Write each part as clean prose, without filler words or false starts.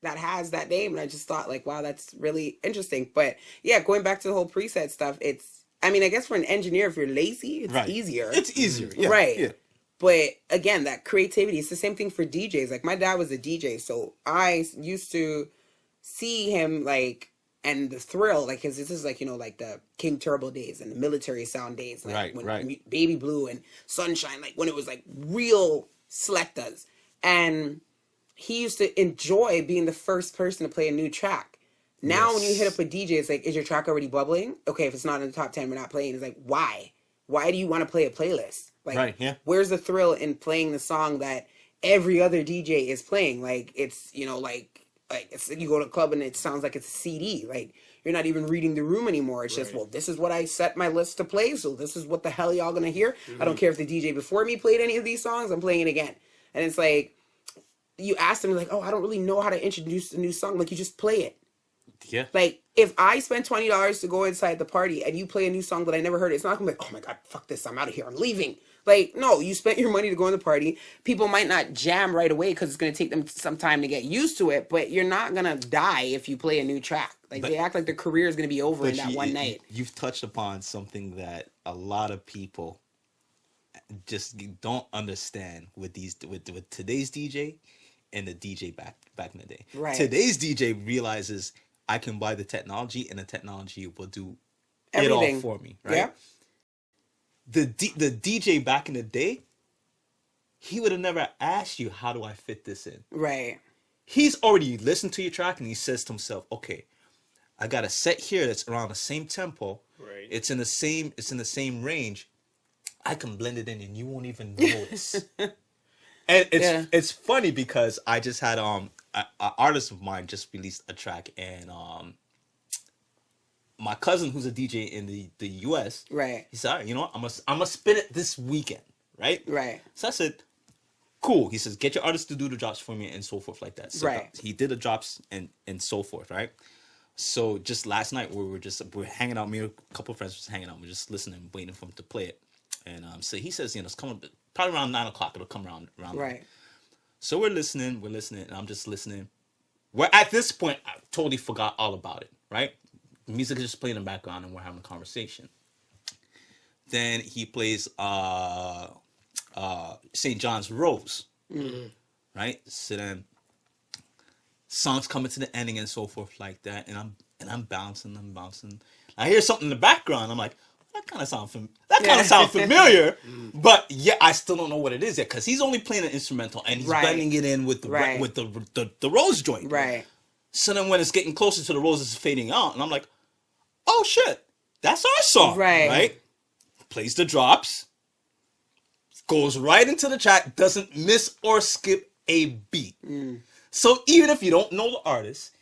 that has that name, and I just thought like, wow, that's really interesting. But yeah, going back to the whole preset stuff, it's, I mean, I guess for an engineer, if you're lazy, it's Right. easier. It's easier. Yeah. Right. Yeah. But again, that creativity, it's the same thing for DJs. Like my dad was a DJ, so I used to see him like, and the thrill, like, cause this is like, like the King Turbo days and the military sound days, like Right, when right. Baby Blue and Sunshine, like when it was like real selectas. And he used to enjoy being the first person to play a new track. Now when you hit up a DJ, it's like, is your track already bubbling? Okay, if it's not in the top 10, we're not playing. It's like, why? Why do you want to play a playlist? Like, Right, yeah. where's the thrill in playing the song that every other DJ is playing? Like, it's, like it's, you go to a club and it sounds like it's a CD. Like, you're not even reading the room anymore. It's just, well, this is what I set my list to play, so this is what the hell y'all gonna hear. I don't care if the DJ before me played any of these songs, I'm playing it again. And it's like, you ask them, like, oh, I don't really know how to introduce a new song. Like, you just play it. Yeah. Like, if I spend $20 to go inside the party and you play a new song that I never heard, it's not gonna be like, oh my God, fuck this, I'm out of here, I'm leaving. Like, no, you spent your money to go in the party. People might not jam right away because it's gonna take them some time to get used to it, but you're not gonna die if you play a new track. Like, they act like their career is gonna be over in that one night. You've touched upon something that a lot of people just don't understand with today's DJ and the DJ back in the day. Right. Today's DJ realizes I can buy the technology and the technology will do Everything. it all for me, right? Yeah. The DJ back in the day, he would have never asked you, how do I fit this in? Right. He's already listened to your track and he says to himself, okay, I got a set here that's around the same tempo. Right. It's in the same range. I can blend it in and you won't even notice. And it's funny because I just had an artist of mine just released a track, and my cousin who's a DJ in the US, Right. he said, all right, you know what, I'm gonna spin it this weekend, right? Right. So I said, cool. He says, get your artist to do the drops for me and so forth like that. So Right. he did the drops and so forth, right? So just last night we were hanging out, me and a couple of friends was hanging out, we're just listening, waiting for him to play it. And so he says, it's coming probably around 9 o'clock. It'll come around. Right. So we're listening, and I'm just listening. We're at this point, I totally forgot all about it, right? The music is just playing in the background, and we're having a conversation. Then he plays St. John's Rose, right? So then songs coming to the ending and so forth like that, and I'm bouncing. I hear something in the background. I'm like, that kind of sound familiar, but yeah, I still don't know what it is yet because he's only playing an instrumental and he's blending it in with the Rose joint. Right. So then when it's getting closer to the Roses fading out, and I'm like, oh shit, that's our song, right? Plays the drops, goes right into the track, doesn't miss or skip a beat. So even if you don't know the artist,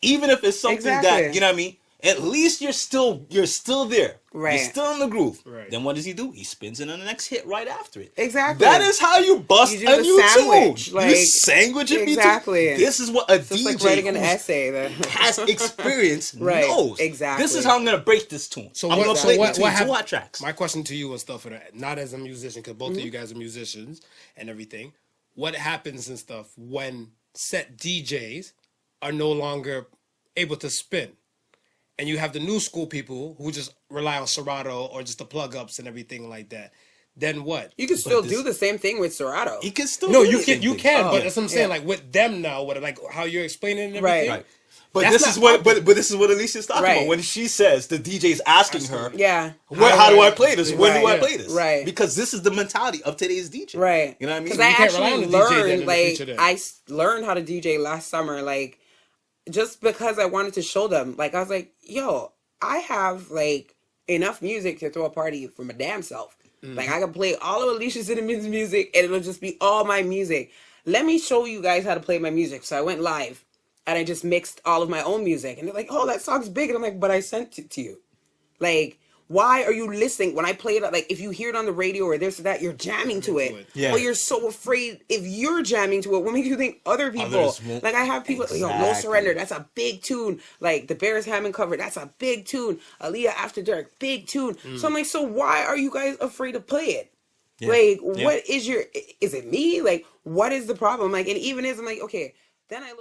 even if it's something that, you know what I mean, at least you're still there. Right. You're still in the groove. Right. Then what does he do? He spins in on the next hit right after it. Exactly. That is how you bust You do a the new sandwich, tune. like, You sandwich it. exactly. This is what a It's DJ like writing an who's- essay. has experience Right, knows. exactly. This is how I'm gonna break this tune. So I'm what? gonna So play what? between What two happened? hot tracks. My question to you and stuff, not as a musician, because both of you guys are musicians and everything. What happens and stuff when set DJs are no longer able to spin, and you have the new school people who just rely on Serato or just the plug ups and everything like that? Then what? You can still do the same thing with Serato. He can still No, do you the can. same You thing. can. Oh, But yeah. that's what I'm saying. Like with them now, what like how you're explaining and everything. Right. Right. But That's this is not what this is what Alicia's talking Right. about when she says the DJ's asking her, Yeah. how do I play this? When do I Right. play this? Right. Because this is the mentality of today's DJ. Right. You know what I mean? Because I can't rely actually on the DJ then in learned, the like, future then. learned how to DJ last summer, like, just because I wanted to show them. Like, I was like, yo, I have, like, enough music to throw a party for my damn self. Like, I can play all of Alicia Cinnamon's music, and it'll just be all my music. Let me show you guys how to play my music. So I went live, and I just mixed all of my own music. And they're like, oh, that song's big. And I'm like, but I sent it to you. Like, why are you listening? When I play it, like, if you hear it on the radio or this or that, you're jamming to it. Yeah. But you're so afraid if you're jamming to it, what makes you think other people? Others won't. Like, I have people, No Exactly. Surrender, that's a big tune. Like, the Bears Hammond cover, that's a big tune. Aaliyah After Dark, big tune. So I'm like, so why are you guys afraid to play it? Yeah. Like, Yeah. what is is it me? Like, what is the problem? Like, and even I'm like, okay, then I look.